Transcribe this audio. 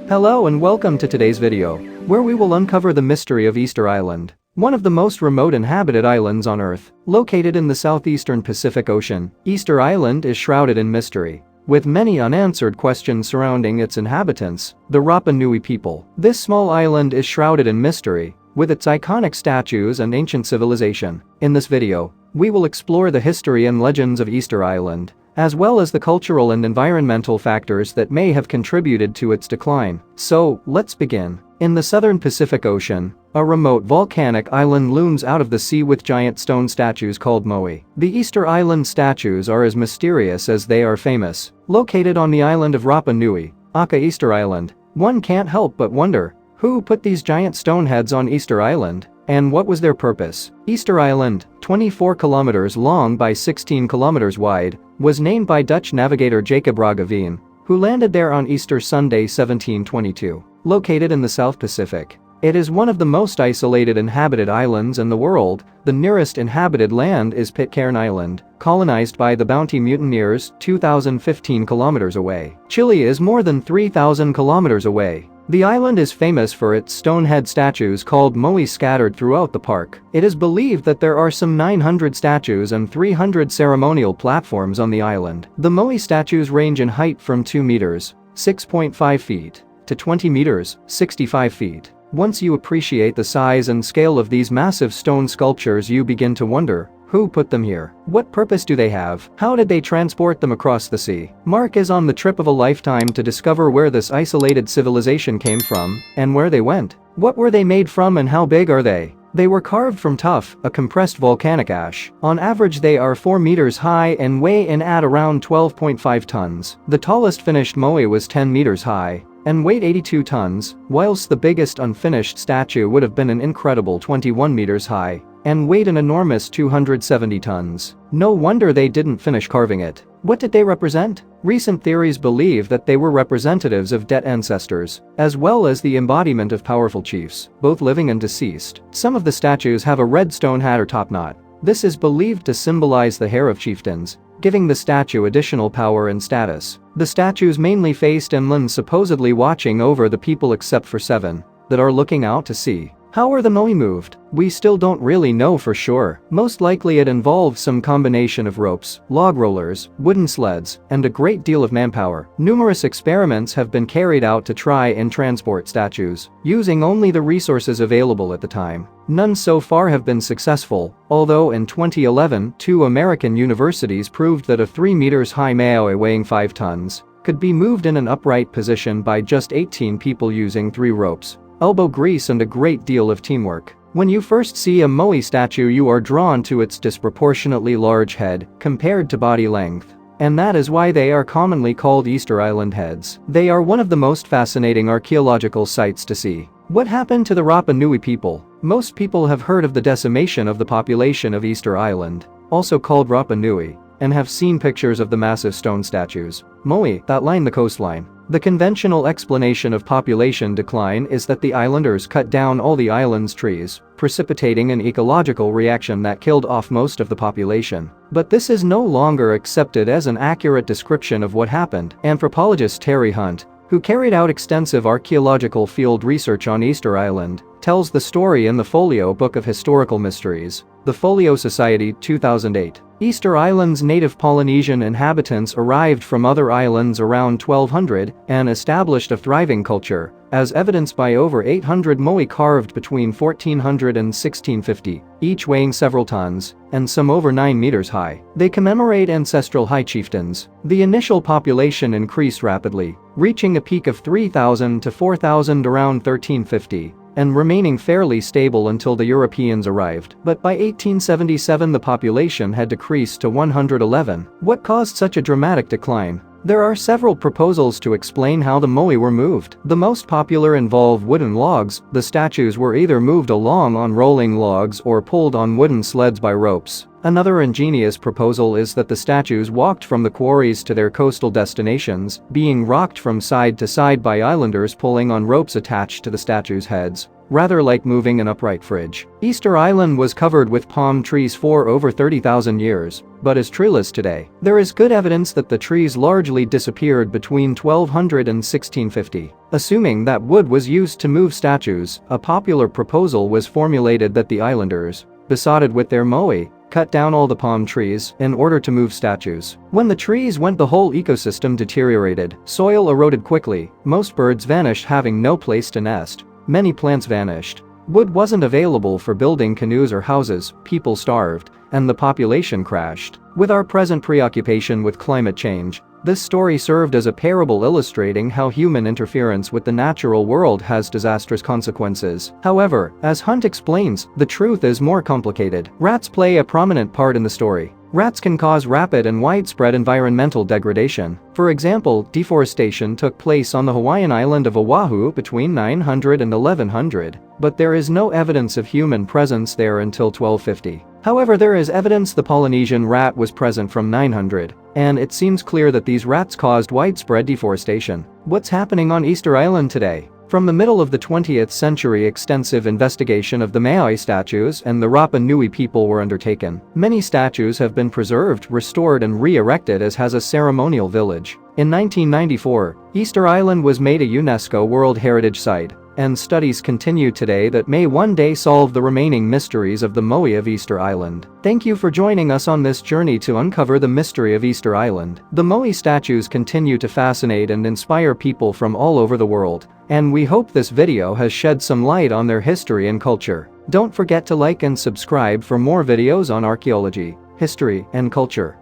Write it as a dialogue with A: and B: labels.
A: Hello and welcome to today's video, where we will uncover the mystery of Easter Island, one of the most remote inhabited islands on Earth. Located in the southeastern Pacific Ocean, Easter Island is shrouded in mystery, with many unanswered questions surrounding its inhabitants, the Rapa Nui people. This small island is shrouded in mystery, with its iconic statues and ancient civilization. In this video, we will explore the history and legends of Easter Island, as well as the cultural and environmental factors that may have contributed to its decline. So, let's begin. In the southern Pacific Ocean, a remote volcanic island looms out of the sea with giant stone statues called moai. The Easter Island statues are as mysterious as they are famous. Located on the island of Rapa Nui, aka Easter Island, one can't help but wonder, who put these giant stone heads on Easter Island? And what was their purpose? Easter Island, 24 kilometers long by 16 kilometers wide, was named by Dutch navigator Jacob Roggeveen, who landed there on Easter Sunday 1722. Located in the South Pacific, it is one of the most isolated inhabited islands in the world. The nearest inhabited land is Pitcairn Island, colonized by the Bounty mutineers 2,015 kilometers away. Chile is more than 3,000 kilometers away. The island is famous for its stonehead statues called moai scattered throughout the park. It is believed that there are some 900 statues and 300 ceremonial platforms on the island. The moai statues range in height from 2 meters, 6.5 feet, to 20 meters, 65 feet. Once you appreciate the size and scale of these massive stone sculptures, you begin to wonder, who put them here? What purpose do they have? How did they transport them across the sea? Mark is on the trip of a lifetime to discover where this isolated civilization came from, and where they went. What were they made from and how big are they? They were carved from tuff, a compressed volcanic ash. On average they are 4 meters high and weigh in at around 12.5 tons. The tallest finished moai was 10 meters high and weighed 82 tons, whilst the biggest unfinished statue would have been an incredible 21 meters high and weighed an enormous 270 tons. No wonder they didn't finish carving it. What did they represent? Recent theories believe that they were representatives of dead ancestors, as well as the embodiment of powerful chiefs, both living and deceased. Some of the statues have a red stone hat or top knot. This is believed to symbolize the hair of chieftains, giving the statue additional power and status. The statues mainly faced inland, supposedly watching over the people except for 7 that are looking out to sea. How are the moai moved? We still don't really know for sure. Most likely it involves some combination of ropes, log rollers, wooden sleds, and a great deal of manpower. Numerous experiments have been carried out to try and transport statues, using only the resources available at the time. None so far have been successful, although in 2011 2 American universities proved that a 3 meters high moai weighing 5 tons could be moved in an upright position by just 18 people using 3 ropes, elbow grease and a great deal of teamwork. When you first see a moai statue, you are drawn to its disproportionately large head compared to body length, and that is why they are commonly called Easter Island heads. They are one of the most fascinating archaeological sites to see. What happened to the Rapa Nui people? Most people have heard of the decimation of the population of Easter Island, also called Rapa Nui, and have seen pictures of the massive stone statues, moai, that line the coastline. The conventional explanation of population decline is that the islanders cut down all the island's trees, precipitating an ecological reaction that killed off most of the population. But this is no longer accepted as an accurate description of what happened. Anthropologist Terry Hunt, who carried out extensive archaeological field research on Easter Island, tells the story in the Folio Book of Historical Mysteries, the Folio Society, 2008. Easter Island's native Polynesian inhabitants arrived from other islands around 1200 and established a thriving culture, as evidenced by over 800 moai carved between 1400 and 1650, each weighing several tons, and some over 9 meters high. They commemorate ancestral high chieftains. The initial population increased rapidly, reaching a peak of 3,000 to 4,000 around 1350. And remaining fairly stable until the Europeans arrived. But by 1877 the population had decreased to 111. What caused such a dramatic decline? There are several proposals to explain how the moai were moved. The most popular involve wooden logs. The statues were either moved along on rolling logs or pulled on wooden sleds by ropes. Another ingenious proposal is that the statues walked from the quarries to their coastal destinations, being rocked from side to side by islanders pulling on ropes attached to the statues' heads. rather like moving an upright fridge. Easter Island was covered with palm trees for over 30,000 years, but is treeless today. There is good evidence that the trees largely disappeared between 1200 and 1650. Assuming that wood was used to move statues, a popular proposal was formulated that the islanders, besotted with their moai, cut down all the palm trees in order to move statues. When the trees went, the whole ecosystem deteriorated, soil eroded quickly, most birds vanished having no place to nest, many plants vanished. Wood wasn't available for building canoes or houses, people starved, and the population crashed. With our present preoccupation with climate change, this story served as a parable illustrating how human interference with the natural world has disastrous consequences. However, as Hunt explains, the truth is more complicated. Rats play a prominent part in the story. Rats can cause rapid and widespread environmental degradation. For example, deforestation took place on the Hawaiian island of Oahu between 900 and 1100, but there is no evidence of human presence there until 1250. However, there is evidence the Polynesian rat was present from 900, and it seems clear that these rats caused widespread deforestation. What's happening on Easter Island today? From the middle of the 20th century, extensive investigation of the Maui statues and the Rapa Nui people were undertaken. Many statues have been preserved, restored and re-erected as has a ceremonial village. In 1994, Easter Island was made a UNESCO World Heritage Site, and studies continue today that may one day solve the remaining mysteries of the moai of Easter Island. Thank you for joining us on this journey to uncover the mystery of Easter Island. The moai statues continue to fascinate and inspire people from all over the world, and we hope this video has shed some light on their history and culture. Don't forget to like and subscribe for more videos on archaeology, history, and culture.